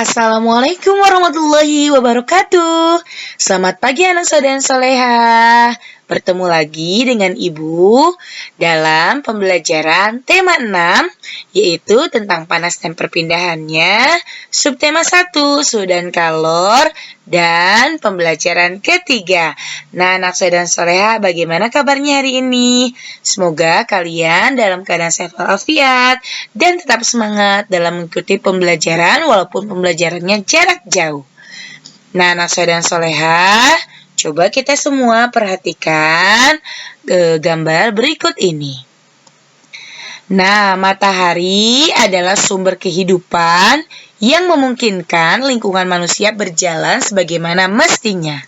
Assalamualaikum warahmatullahi wabarakatuh. Selamat pagi anak soleh dan soleha. Bertemu lagi dengan Ibu dalam pembelajaran tema 6, yaitu tentang panas dan perpindahannya, subtema 1, suhu dan kalor, dan pembelajaran ketiga. Nah, anak soleh dan soleha, bagaimana kabarnya hari ini? Semoga kalian dalam keadaan sehat walafiat dan tetap semangat dalam mengikuti pembelajaran walaupun pembelajarannya jarak jauh. Nah, anak soleh dan soleha, coba kita semua perhatikan gambar berikut ini. Nah, matahari adalah sumber kehidupan yang memungkinkan lingkungan manusia berjalan sebagaimana mestinya.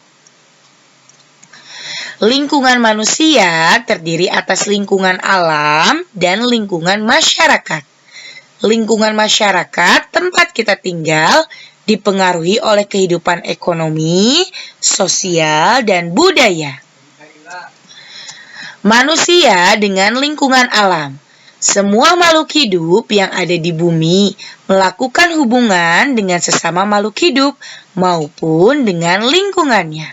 Lingkungan manusia terdiri atas lingkungan alam dan lingkungan masyarakat. Lingkungan masyarakat, tempat kita tinggal, dipengaruhi oleh kehidupan ekonomi, sosial, dan budaya. Manusia dengan lingkungan alam. Semua makhluk hidup yang ada di bumi melakukan hubungan dengan sesama makhluk hidup maupun dengan lingkungannya.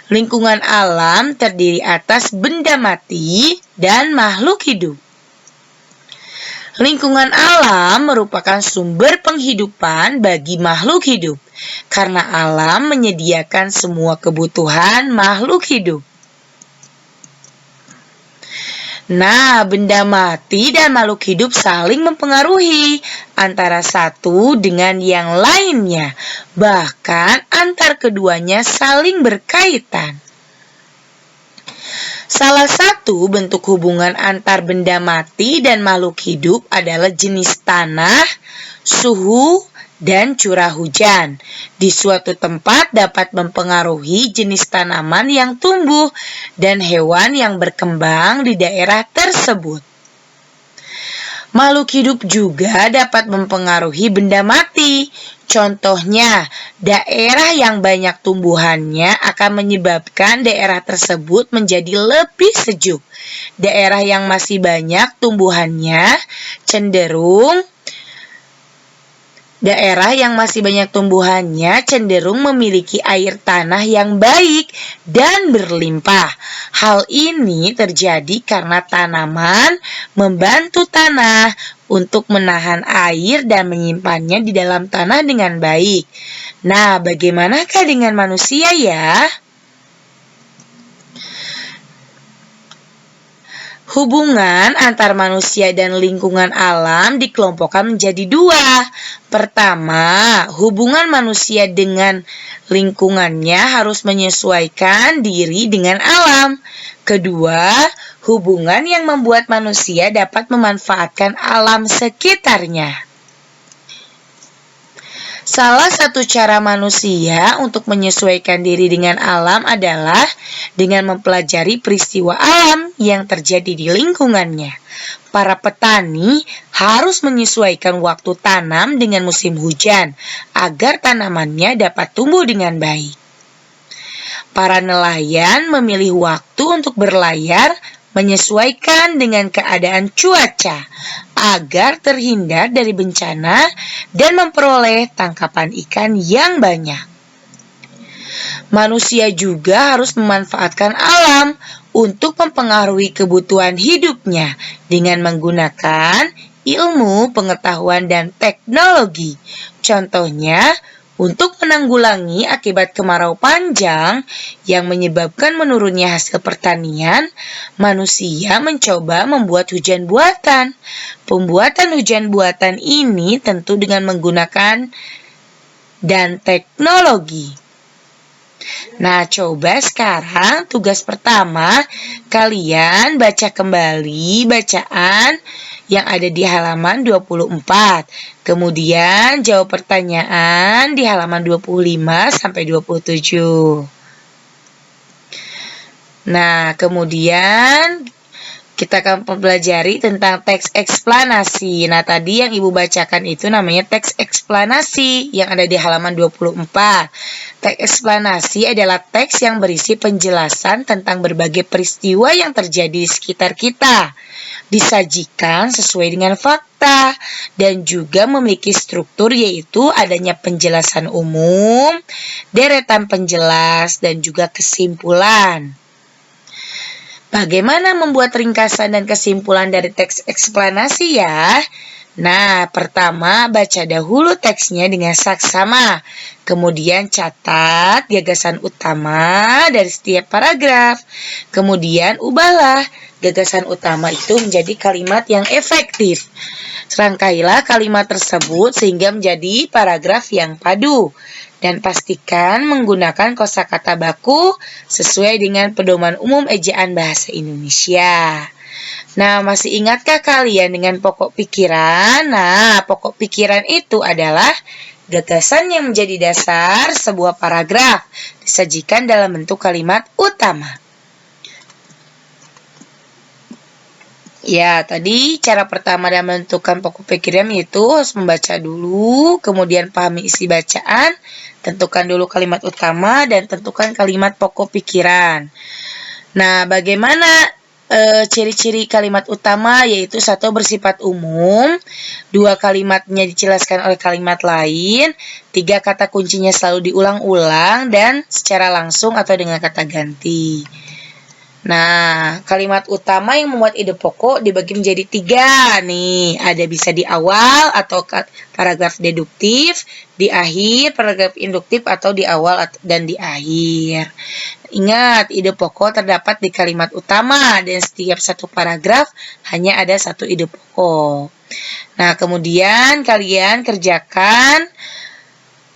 Lingkungan alam terdiri atas benda mati dan makhluk hidup. Lingkungan alam merupakan sumber penghidupan bagi makhluk hidup, karena alam menyediakan semua kebutuhan makhluk hidup. Nah, benda mati dan makhluk hidup saling mempengaruhi antara satu dengan yang lainnya, bahkan antar keduanya saling berkaitan. Salah satu bentuk hubungan antar benda mati dan makhluk hidup adalah jenis tanah, suhu, dan curah hujan. Di suatu tempat dapat mempengaruhi jenis tanaman yang tumbuh dan hewan yang berkembang di daerah tersebut. Makhluk hidup juga dapat mempengaruhi benda mati. Contohnya, daerah yang banyak tumbuhannya akan menyebabkan daerah tersebut menjadi lebih sejuk. Daerah yang masih banyak tumbuhannya cenderung memiliki air tanah yang baik dan berlimpah. Hal ini terjadi karena tanaman membantu tanah untuk menahan air dan menyimpannya di dalam tanah dengan baik. Nah, bagaimanakah dengan manusia ya? Hubungan antar manusia dan lingkungan alam dikelompokkan menjadi dua. Pertama, hubungan manusia dengan lingkungannya harus menyesuaikan diri dengan alam. Kedua, hubungan yang membuat manusia dapat memanfaatkan alam sekitarnya. Salah satu cara manusia untuk menyesuaikan diri dengan alam adalah dengan mempelajari peristiwa alam yang terjadi di lingkungannya. Para petani harus menyesuaikan waktu tanam dengan musim hujan agar tanamannya dapat tumbuh dengan baik. Para nelayan memilih waktu untuk berlayar menyesuaikan dengan keadaan cuaca agar terhindar dari bencana dan memperoleh tangkapan ikan yang banyak. Manusia juga harus memanfaatkan alam untuk mempengaruhi kebutuhan hidupnya dengan menggunakan ilmu, pengetahuan, dan teknologi. Contohnya, untuk menanggulangi akibat kemarau panjang yang menyebabkan menurunnya hasil pertanian, manusia mencoba membuat hujan buatan. Pembuatan hujan buatan ini tentu dengan menggunakan dan teknologi. Nah, coba sekarang tugas pertama, kalian baca kembali bacaan yang ada di halaman 24. Kemudian jawab pertanyaan di halaman 25 sampai 27. Nah, kemudian kita akan mempelajari tentang teks eksplanasi. Nah, tadi yang Ibu bacakan itu namanya teks eksplanasi yang ada di halaman 24. Teks eksplanasi adalah teks yang berisi penjelasan tentang berbagai peristiwa yang terjadi di sekitar kita. Disajikan sesuai dengan fakta. dan juga memiliki struktur yaitu adanya penjelasan umum, deretan penjelas, dan juga kesimpulan. Bagaimana membuat ringkasan dan kesimpulan dari teks eksplanasi ya? Nah, pertama baca dahulu teksnya dengan saksama. Kemudian catat gagasan utama dari setiap paragraf. Kemudian ubahlah gagasan utama itu menjadi kalimat yang efektif. Rangkailah kalimat tersebut sehingga menjadi paragraf yang padu. Dan pastikan menggunakan kosakata baku sesuai dengan pedoman umum ejaan bahasa Indonesia. Nah, masih ingatkah kalian dengan pokok pikiran? Nah, pokok pikiran itu adalah gagasan yang menjadi dasar sebuah paragraf disajikan dalam bentuk kalimat utama. Ya, tadi cara pertama dalam menentukan pokok pikiran yaitu harus membaca dulu, kemudian pahami isi bacaan, tentukan dulu kalimat utama, dan tentukan kalimat pokok pikiran. Nah, bagaimana ciri-ciri kalimat utama yaitu 1 bersifat umum, 2 kalimatnya dijelaskan oleh kalimat lain, 3 kata kuncinya selalu diulang-ulang dan secara langsung atau dengan kata ganti. Nah, kalimat utama yang membuat ide pokok dibagi menjadi 3 nih. Ada bisa di awal atau paragraf deduktif, di akhir paragraf induktif atau di awal dan di akhir. Ingat, ide pokok terdapat di kalimat utama dan setiap satu paragraf hanya ada 1 ide pokok. Nah, kemudian kalian kerjakan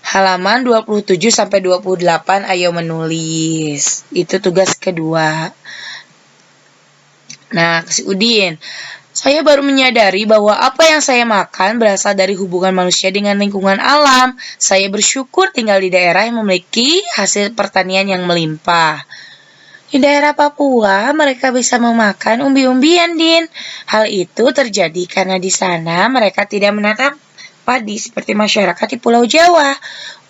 halaman 27-28, ayo menulis. Itu tugas kedua. Nah, si Udin, saya baru menyadari bahwa apa yang saya makan berasal dari hubungan manusia dengan lingkungan alam. Saya bersyukur tinggal di daerah yang memiliki hasil pertanian yang melimpah. Di daerah Papua, mereka bisa memakan umbi-umbian, Din. Hal itu terjadi karena di sana mereka tidak menanam padi seperti masyarakat di Pulau Jawa.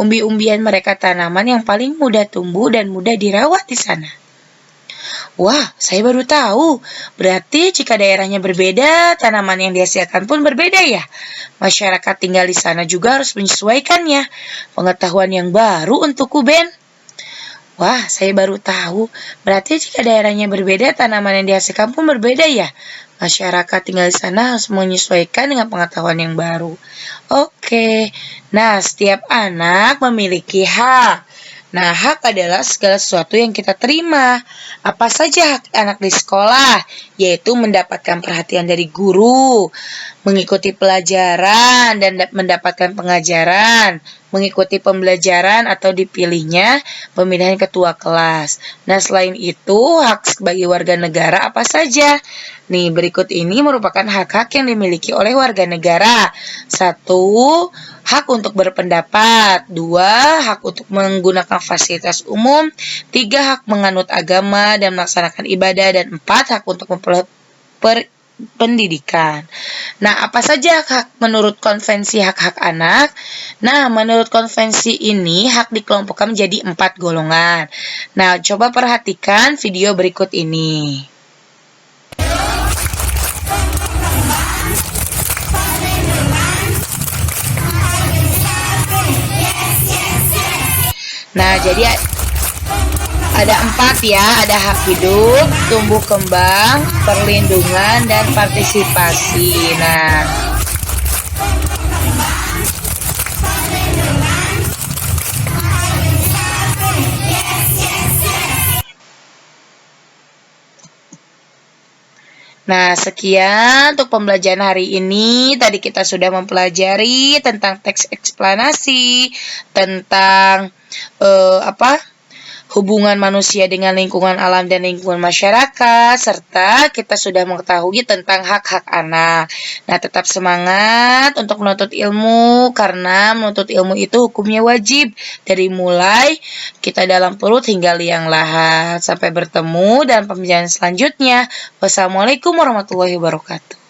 Umbi-umbian mereka tanaman yang paling mudah tumbuh dan mudah dirawat di sana. Wah, saya baru tahu. Berarti jika daerahnya berbeda, tanaman yang dihasilkan pun berbeda ya. Masyarakat tinggal di sana juga harus menyesuaikannya. Pengetahuan yang baru untukku, Ben. Wah, saya baru tahu. Berarti jika daerahnya berbeda, tanaman yang dihasilkan pun berbeda ya. Masyarakat tinggal di sana harus menyesuaikan dengan pengetahuan yang baru. Oke. Nah, setiap anak memiliki hak. Nah, hak adalah segala sesuatu yang kita terima. Apa saja hak anak di sekolah? Yaitu mendapatkan perhatian dari guru, mengikuti pelajaran dan mendapatkan pengajaran, mengikuti pembelajaran atau dipilihnya pemilihan ketua kelas. Nah, selain itu, hak sebagai warga negara apa saja? Nih, berikut ini merupakan hak-hak yang dimiliki oleh warga negara. 1, hak untuk berpendapat. 2, hak untuk menggunakan fasilitas umum. 3, hak menganut agama dan melaksanakan ibadah. Dan 4, hak untuk memperoleh pendidikan. Nah, apa saja hak menurut konvensi hak-hak anak? Nah, menurut konvensi ini, hak dikelompokkan menjadi 4 golongan. Nah, coba perhatikan video berikut ini. Nah, jadi ada 4 ya, ada hak hidup, tumbuh kembang, perlindungan, dan partisipasi. Nah, sekian untuk pembelajaran hari ini. Tadi kita sudah mempelajari tentang teks eksplanasi, tentang hubungan manusia dengan lingkungan alam dan lingkungan masyarakat, serta kita sudah mengetahui tentang hak-hak anak. Nah, tetap semangat untuk menuntut ilmu, karena menuntut ilmu itu hukumnya wajib, dari mulai kita dalam perut hingga liang lahat. Sampai bertemu dalam pembelajaran selanjutnya. Wassalamualaikum warahmatullahi wabarakatuh.